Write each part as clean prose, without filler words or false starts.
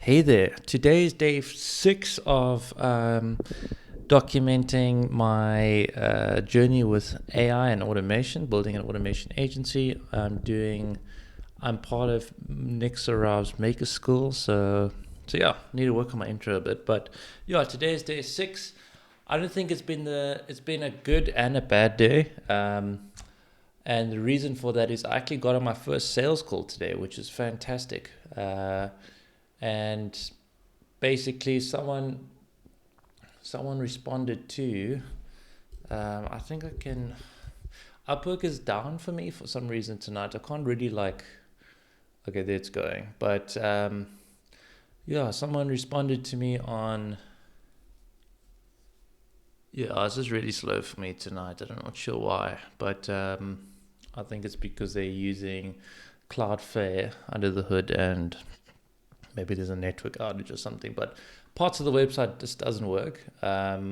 Hey there. Today is day 6 of documenting my journey with AI and automation, building an automation agency. I'm part of Nick Sarav's Maker School, so yeah, need to work on my intro a bit. But yeah, today is day 6. I don't think it's been a good and a bad day. And the reason for that is I actually got on my first sales call today, which is fantastic. And basically, someone responded to. I think I can. UpWork is down for me for some reason tonight. I can't really Okay, there it's going. But yeah, someone responded to me on. Yeah, this is really slow for me tonight. I'm not sure why, but I think it's because they're using Cloudflare under the hood, and maybe there's a network outage or something. But parts of the website just doesn't work. But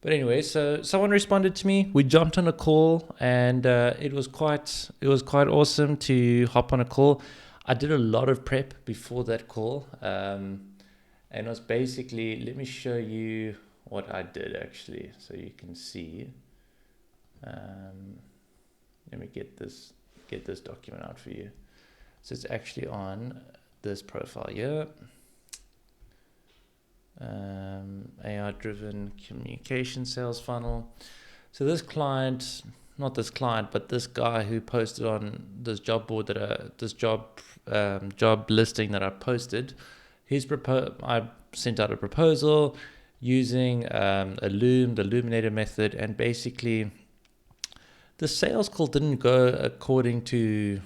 anyway, so someone responded to me. We jumped on a call, and it was quite awesome to hop on a call. I did a lot of prep before that call, and it was basically, let me show you what I did actually, so you can see. Let me get this document out for you. So it's actually on this profile here. AI-driven communication sales funnel. So this client, not this client, but this guy who posted on this job board job listing that I posted, I sent out a proposal using the Illuminator method, and basically the sales call didn't go according to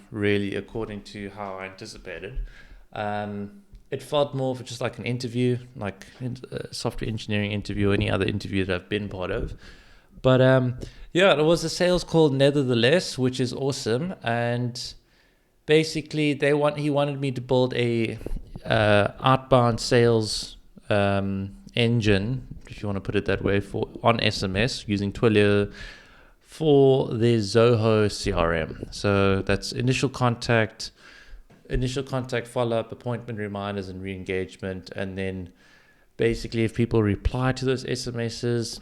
how I anticipated. It felt more of just like an interview, like a software engineering interview or any other interview that I've been part of. But yeah, it was a sales call nevertheless, which is awesome. And basically, he wanted me to build a outbound sales engine, if you want to put it that way, on SMS using Twilio for their Zoho CRM. So that's initial contact, follow-up, appointment reminders, and re-engagement. And then basically, if people reply to those SMSs,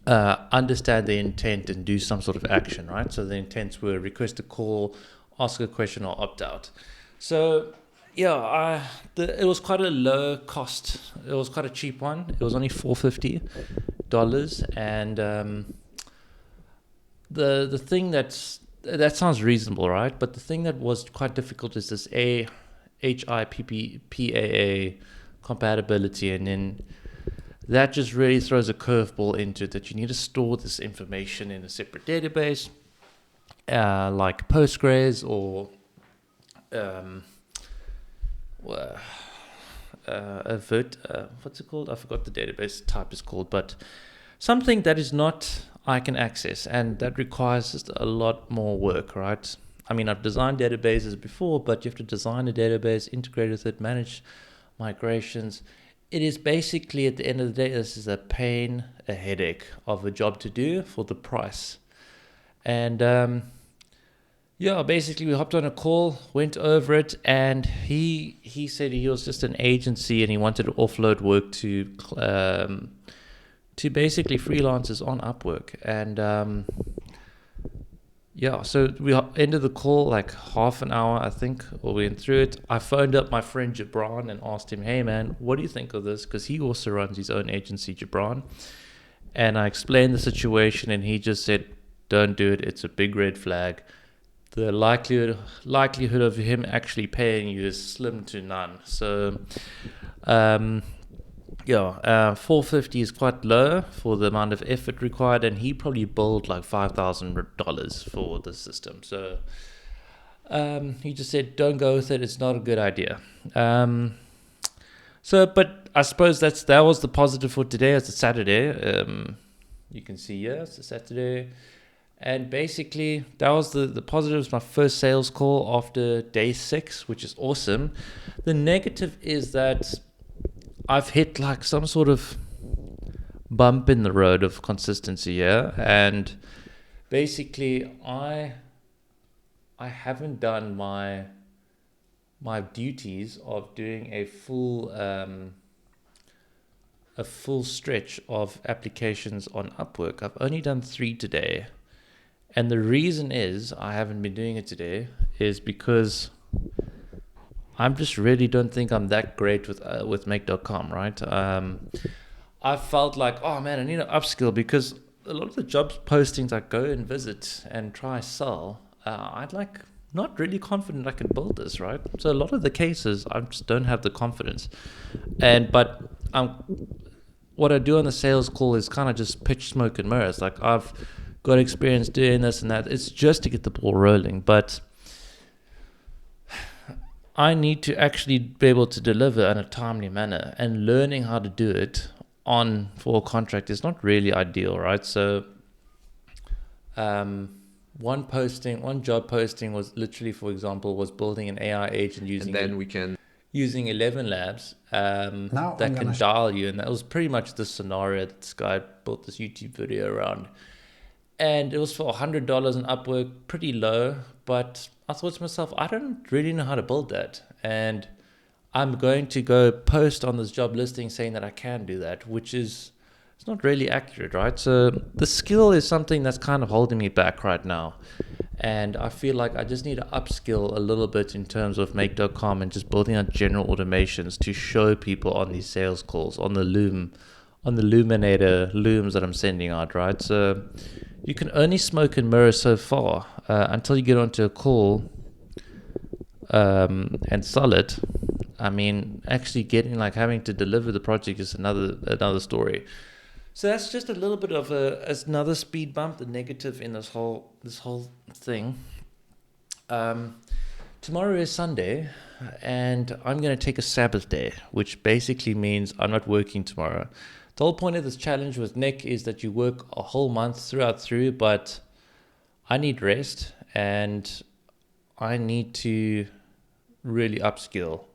understand the intent and do some sort of action, right? So the intents were request a call, ask a question, or opt out. So yeah, it was quite a low cost. It was quite a cheap one. It was only $450, and the thing that sounds reasonable, right? But the thing that was quite difficult is this HIPAA compatibility, and then that just really throws a curveball into it, that you need to store this information in a separate database, like Postgres or what's it called? I forgot the database type is called, but something that is not I can access, and that requires just a lot more work, right? I mean, I've designed databases before, but you have to design a database, integrate with it, manage migrations. It is basically, at the end of the day, this is a headache of a job to do for the price. And yeah, basically we hopped on a call, went over it, and he said he was just an agency and he wanted to offload work to basically freelancers on UpWork. And yeah, so we ended the call like half an hour, I think, or we went through it. I phoned up my friend Gibran and asked him, hey man, what do you think of this? Because he also runs his own agency, Gibran. And I explained the situation, and he just said, don't do it. It's a big red flag. The likelihood of him actually paying you is slim to none. So yeah, $450 is quite low for the amount of effort required, and he probably billed like $5,000 for the system. So he just said, don't go with it. It's not a good idea. But I suppose that was the positive for today. It's a Saturday. You can see here, it's a Saturday. And basically, that was the positives. My first sales call after day 6, which is awesome. The negative is that I've hit like some sort of bump in the road of consistency here, and basically I haven't done my my duties of doing a full stretch of applications on UpWork. I've only done 3 today. And the reason is I haven't been doing it today is because I just really don't think I'm that great with Make.com, right? I felt like, oh man, I need to upskill because a lot of the job postings I go and visit and try sell, I'd like not really confident I can build this, right? So a lot of the cases, I just don't have the confidence. But what I do on the sales call is kind of just pitch smoke and mirrors. Like I've got experience doing this and that. It's just to get the ball rolling. But I need to actually be able to deliver in a timely manner, and learning how to do it for a contract is not really ideal, right? So one job posting was literally, for example, was building an AI agent using 11 labs that can dial you. And that was pretty much the scenario that this guy built this YouTube video around. And it was for $100 on Upwork, pretty low. But I thought to myself, I don't really know how to build that. And I'm going to go post on this job listing saying that I can do that, which is, it's not really accurate, right? So the skill is something that's kind of holding me back right now. And I feel like I just need to upskill a little bit in terms of Make.com and just building out general automations to show people on these sales calls, on the Luminator looms that I'm sending out, right? So you can only smoke and mirror so far until you get onto a call and sell it. I mean, actually having to deliver the project is another story. So that's just a little bit of another speed bump, the negative in this whole thing. Tomorrow is Sunday, and I'm going to take a Sabbath day, which basically means I'm not working tomorrow. The whole point of this challenge with Nick is that you work a whole month through, but I need rest, and I need to really upskill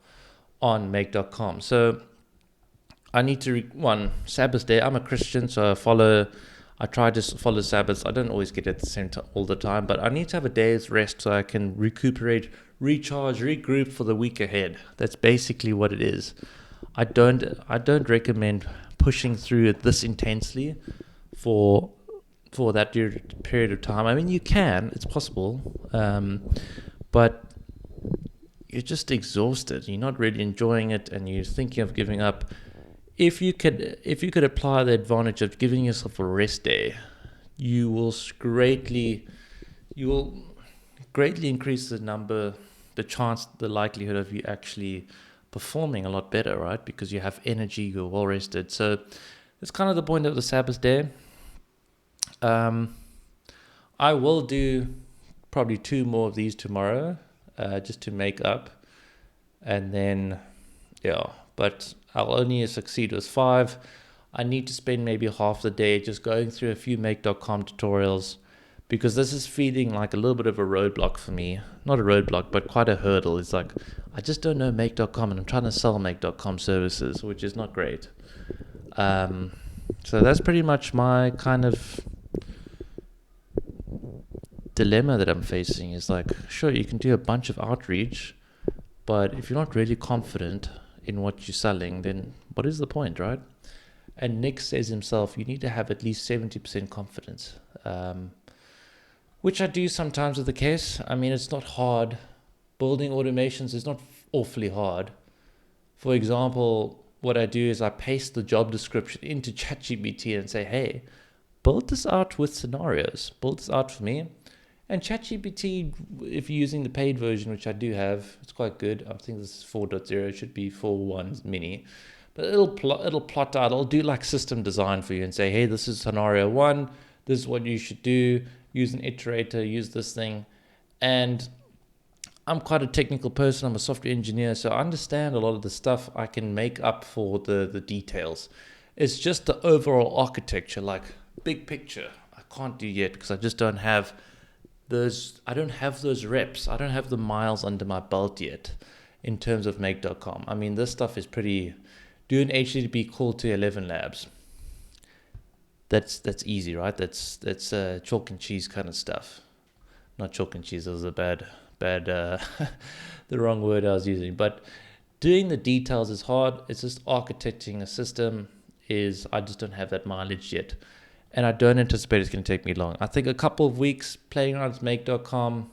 on Make.com. So I need to Sabbath day. I'm a Christian, so I try to follow Sabbaths. I don't always get it at the same time all the time, but I need to have a day's rest so I can recuperate, recharge, regroup for the week ahead. That's basically what it is. I don't recommend pushing through it this intensely for that period of time. I mean, you can, it's possible, but you're just exhausted. You're not really enjoying it, and you're thinking of giving up. If you could apply the advantage of giving yourself a rest day, you will greatly increase the chance, the likelihood of you actually performing a lot better, right? Because you have energy, you're well rested. So it's kind of the point of the Sabbath day. I will do probably 2 more of these tomorrow, just to make up, and then but I'll only succeed with 5. I need to spend maybe half the day just going through a few Make.com tutorials, because this is feeling like a little bit of a roadblock for me. Not a roadblock, but quite a hurdle. It's like, I just don't know Make.com, and I'm trying to sell Make.com services, which is not great. So that's pretty much my kind of dilemma that I'm facing. Is like, sure, you can do a bunch of outreach, but if you're not really confident in what you're selling, then what is the point, right? And Nick says himself, you need to have at least 70% confidence, which I do sometimes with the case. I mean, it's not hard. Building automations is not awfully hard. For example, what I do is I paste the job description into ChatGPT and say, hey, build this out with scenarios. Build this out for me. And ChatGPT, if you're using the paid version, which I do have, it's quite good. I think this is 4.0. It should be 4.1 mini. But it'll plot out. It'll do like system design for you and say, hey, this is scenario 1. This is what you should do. Use an iterator. Use this thing. And I'm quite a technical person. I'm a software engineer, so I understand a lot of the stuff. I can make up for the details. It's just the overall architecture, like big picture, I can't do yet because I just don't have those. I don't have those reps. I don't have the miles under my belt yet in terms of Make.com. I mean, this stuff is pretty. Do an HTTP call to 11 labs. That's easy, right? That's chalk and cheese kind of stuff. Not chalk and cheese. That was a bad the wrong word I was using. But doing the details is hard. It's just architecting a system I just don't have that mileage yet. And I don't anticipate it's going to take me long. I think a couple of weeks playing around with make.com.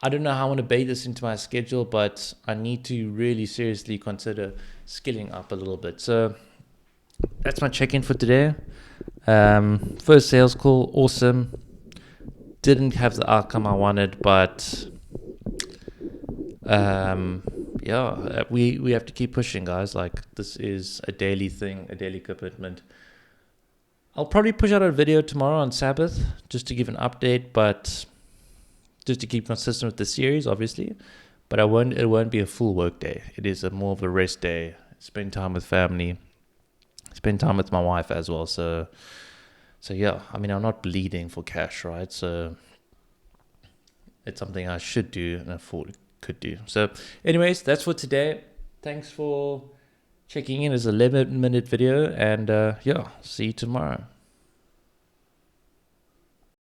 I don't know how I want to bake this into my schedule, but I need to really seriously consider skilling up a little bit. So that's my check-in for today. First sales call, awesome. Didn't have the outcome I wanted, but we have to keep pushing, guys. Like, this is a daily thing, a daily commitment. I'll probably push out a video tomorrow on Sabbath just to give an update, but just to keep consistent with the series, obviously. But it won't be a full work day. It is more of a rest day. Spend time with family. Spend time with my wife as well. So yeah, I mean, I'm not bleeding for cash, right? So it's something I should do and could do. So anyways, that's for today. Thanks for checking in. It's an 11-minute video, and see you tomorrow.